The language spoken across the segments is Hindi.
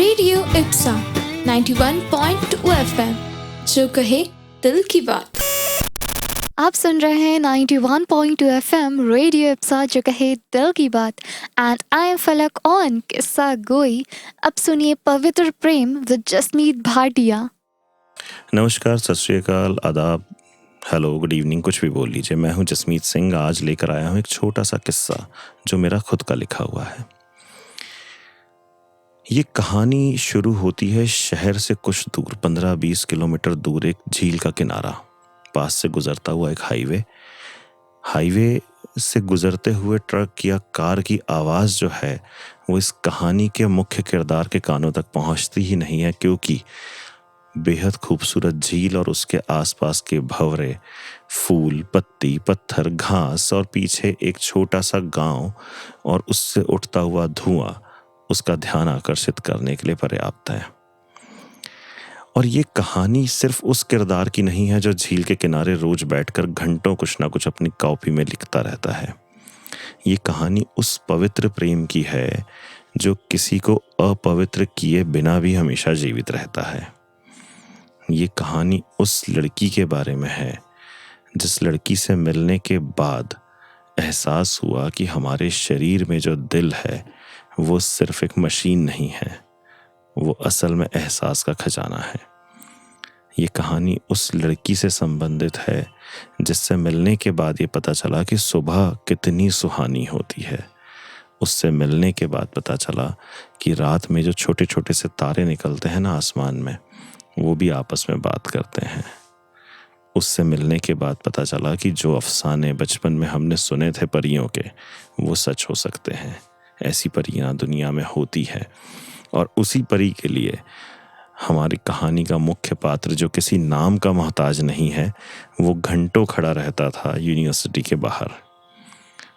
रेडियो इप्सा 91.2 एफएम, जो कहे दिल की बात। आप सुन रहे हैं 91.2 एफएम रेडियो इप्सा, जो कहे दिल की बात। एंड आई एम फलक ऑन किस्सा गोई। अब सुनिए पवित्र प्रेम विद जसमीत भाटिया। नमस्कार, सत श्री अकाल, आदाब, हेलो, गुड इवनिंग, कुछ भी बोल लीजिए। मैं हूं जसमीत सिंह। आज लेकर आया हूं एक छोटा सा किस्सा जो मेरा खुद का लिखा हुआ है। ये कहानी शुरू होती है शहर से कुछ दूर, 15-20 किलोमीटर दूर एक झील का किनारा, पास से गुजरता हुआ एक हाईवे से गुजरते हुए ट्रक या कार की आवाज़ जो है वो इस कहानी के मुख्य किरदार के कानों तक पहुंचती ही नहीं है, क्योंकि बेहद खूबसूरत झील और उसके आसपास के भंवरे, फूल, पत्ती, पत्थर, घास और पीछे एक छोटा सा गांव और उससे उठता हुआ धुआं उसका ध्यान आकर्षित करने के लिए पर्याप्त है। और ये कहानी सिर्फ उस किरदार की नहीं है जो झील के किनारे रोज बैठकर घंटों कुछ ना कुछ अपनी कॉपी में लिखता रहता है। ये कहानी उस पवित्र प्रेम की है जो किसी को अपवित्र किए बिना भी हमेशा जीवित रहता है। ये कहानी उस लड़की के बारे में है जिस लड़की से मिलने के बाद एहसास हुआ कि हमारे शरीर में जो दिल है वो सिर्फ एक मशीन नहीं है, वो असल में एहसास का खजाना है। ये कहानी उस लड़की से संबंधित है जिससे मिलने के बाद ये पता चला कि सुबह कितनी सुहानी होती है। उससे मिलने के बाद पता चला कि रात में जो छोटे छोटे से तारे निकलते हैं ना आसमान में, वो भी आपस में बात करते हैं। उससे मिलने के बाद पता चला कि जो अफसाने बचपन में हमने सुने थे परियों के, वो सच हो सकते हैं। ऐसी परियां दुनिया में होती है। और उसी परी के लिए हमारी कहानी का मुख्य पात्र, जो किसी नाम का मोहताज नहीं है, वो घंटों खड़ा रहता था यूनिवर्सिटी के बाहर।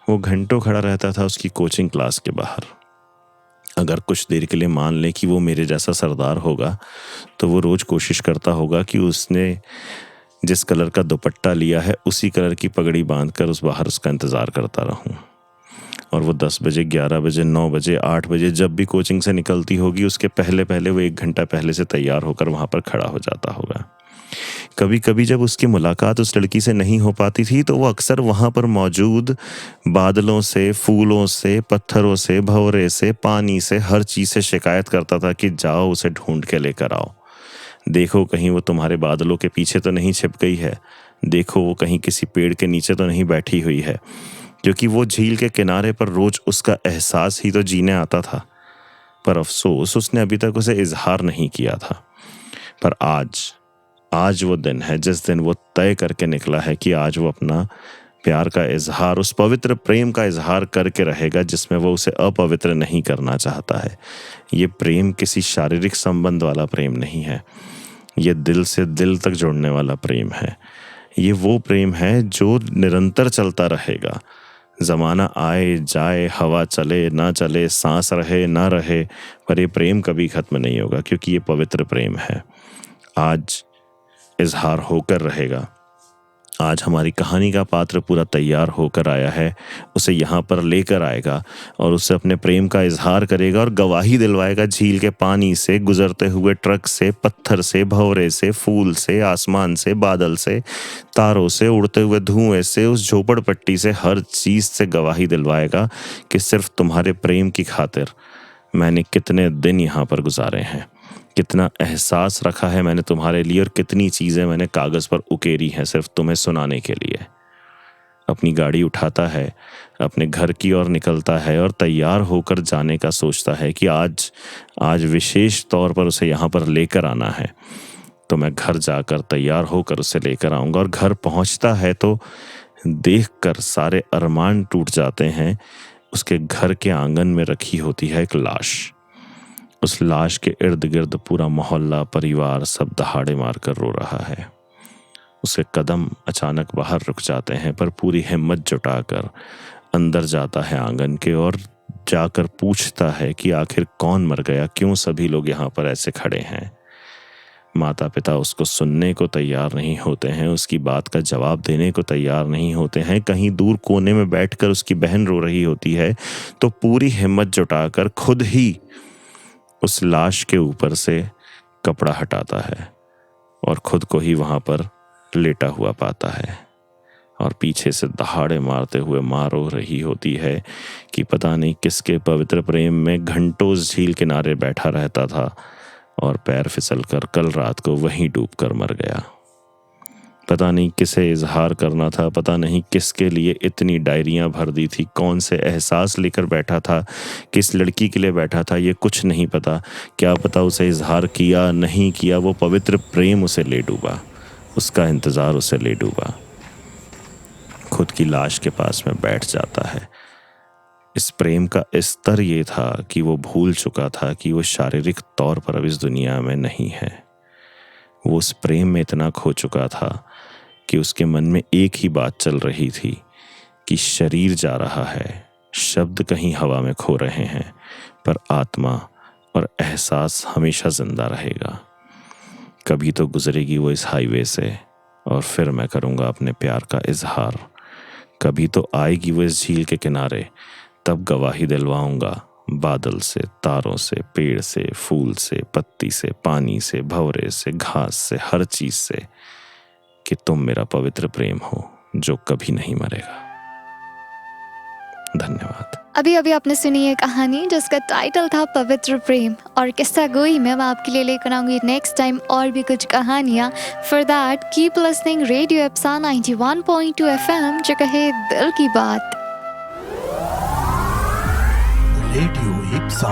वो घंटों खड़ा रहता था उसकी कोचिंग क्लास के बाहर। अगर कुछ देर के लिए मान ले कि वो मेरे जैसा सरदार होगा, तो वो रोज कोशिश करता होगा कि उसने जिस कलर का दुपट्टा लिया है उसी कलर की पगड़ी बांधकर उस बाहर उसका इंतज़ार करता रहूं। और वो 10 बजे, 11 बजे, 9 बजे, 8 बजे जब भी कोचिंग से निकलती होगी, उसके पहले पहले वो 1 घंटा पहले से तैयार होकर वहाँ पर खड़ा हो जाता होगा। कभी कभी जब उसकी मुलाकात उस लड़की से नहीं हो पाती थी तो वो अक्सर वहाँ पर मौजूद बादलों से, फूलों से, पत्थरों से, भंवरे से, पानी से, हर चीज़ से शिकायत करता था कि जाओ उसे ढूंढ के लेकर आओ। देखो कहीं वो तुम्हारे बादलों के पीछे तो नहीं छिप गई है, देखो वो कहीं किसी पेड़ के नीचे तो नहीं बैठी हुई है। क्योंकि वो झील के किनारे पर रोज उसका एहसास ही तो जीने आता था। पर अफसोस उसने अभी तक उसे इजहार नहीं किया था। पर आज वो दिन है जिस दिन वो तय करके निकला है कि आज वो अपना प्यार का इजहार, उस पवित्र प्रेम का इजहार करके रहेगा जिसमें वो उसे अपवित्र नहीं करना चाहता है। ये प्रेम किसी शारीरिक संबंध वाला प्रेम नहीं है, ये दिल से दिल तक जुड़ने वाला प्रेम है। ये वो प्रेम है जो निरंतर चलता रहेगा। ज़माना आए जाए, हवा चले ना चले, सांस रहे ना रहे, पर ये प्रेम कभी ख़त्म नहीं होगा, क्योंकि ये पवित्र प्रेम है। आज इजहार होकर रहेगा। आज हमारी कहानी का पात्र पूरा तैयार होकर आया है, उसे यहाँ पर लेकर आएगा और उससे अपने प्रेम का इजहार करेगा और गवाही दिलवाएगा झील के पानी से, गुजरते हुए ट्रक से, पत्थर से, भंवरे से, फूल से, आसमान से, बादल से, तारों से, उड़ते हुए धुएं से, उस झोपड़पट्टी से, हर चीज़ से गवाही दिलवाएगा कि सिर्फ तुम्हारे प्रेम की खातिर मैंने कितने दिन यहाँ पर गुजारे हैं, कितना एहसास रखा है मैंने तुम्हारे लिए और कितनी चीज़ें मैंने कागज़ पर उकेरी हैं सिर्फ तुम्हें सुनाने के लिए। अपनी गाड़ी उठाता है, अपने घर की ओर निकलता है और तैयार होकर जाने का सोचता है कि आज विशेष तौर पर उसे यहाँ पर लेकर आना है, तो मैं घर जाकर तैयार होकर उसे लेकर आऊँगा। और घर पहुँचता है तो देखकर सारे अरमान टूट जाते हैं। उसके घर के आंगन में रखी होती है एक लाश। उस लाश के इर्द गिर्द पूरा मोहल्ला, परिवार सब दहाड़े मारकर रो रहा है। उसके कदम अचानक बाहर रुक जाते हैं, पर पूरी हिम्मत जुटाकर अंदर जाता है आंगन के और जाकर पूछता है कि आखिर कौन मर गया, क्यों सभी लोग यहाँ पर ऐसे खड़े हैं। माता पिता उसको सुनने को तैयार नहीं होते हैं, उसकी बात का जवाब देने को तैयार नहीं होते हैं। कहीं दूर कोने में बैठकर उसकी बहन रो रही होती है तो पूरी हिम्मत जुटाकर खुद ही उस लाश के ऊपर से कपड़ा हटाता है और खुद को ही वहां पर लेटा हुआ पाता है और पीछे से दहाड़े मारते हुए माँ रो रही होती है कि पता नहीं किसके पवित्र प्रेम में घंटों उस झील किनारे बैठा रहता था और पैर फिसलकर कल रात को वहीं डूबकर मर गया। पता नहीं किसे इजहार करना था, पता नहीं किसके लिए इतनी डायरियां भर दी थी, कौन से एहसास लेकर बैठा था, किस लड़की के लिए बैठा था, ये कुछ नहीं पता। क्या पता उसे इजहार किया नहीं किया, वो पवित्र प्रेम उसे ले डूबा, उसका इंतज़ार उसे ले डूबा। खुद की लाश के पास में बैठ जाता है। इस प्रेम का स्तर ये था कि वो भूल चुका था कि वो शारीरिक तौर पर अब इस दुनिया में नहीं है। वो उस प्रेम में इतना खो चुका था कि उसके मन में एक ही बात चल रही थी कि शरीर जा रहा है, शब्द कहीं हवा में खो रहे हैं, पर आत्मा और एहसास हमेशा जिंदा रहेगा। कभी तो गुजरेगी वो इस हाईवे से और फिर मैं करूँगा अपने प्यार का इजहार। कभी तो आएगी वो इस झील के किनारे, तब गवाही दिलवाऊंगा बादल से, तारों से, पेड़ से, फूल से, पत्ती से, पानी से, भंवरे से, घास से, हर चीज से कि तुम मेरा पवित्र प्रेम हो जो कभी नहीं मरेगा। धन्यवाद। अभी अभी आपने सुनी है कहानी जिसका टाइटल था पवित्र प्रेम, और किस्सा गोई में मैं आपके लिए लेकर आऊंगी नेक्स्ट टाइम और भी कुछ कहानियाँ। For that keep listening radio एप्सा 91.2 FM, जो कहे दिल की बात। रेडियो एप्सा।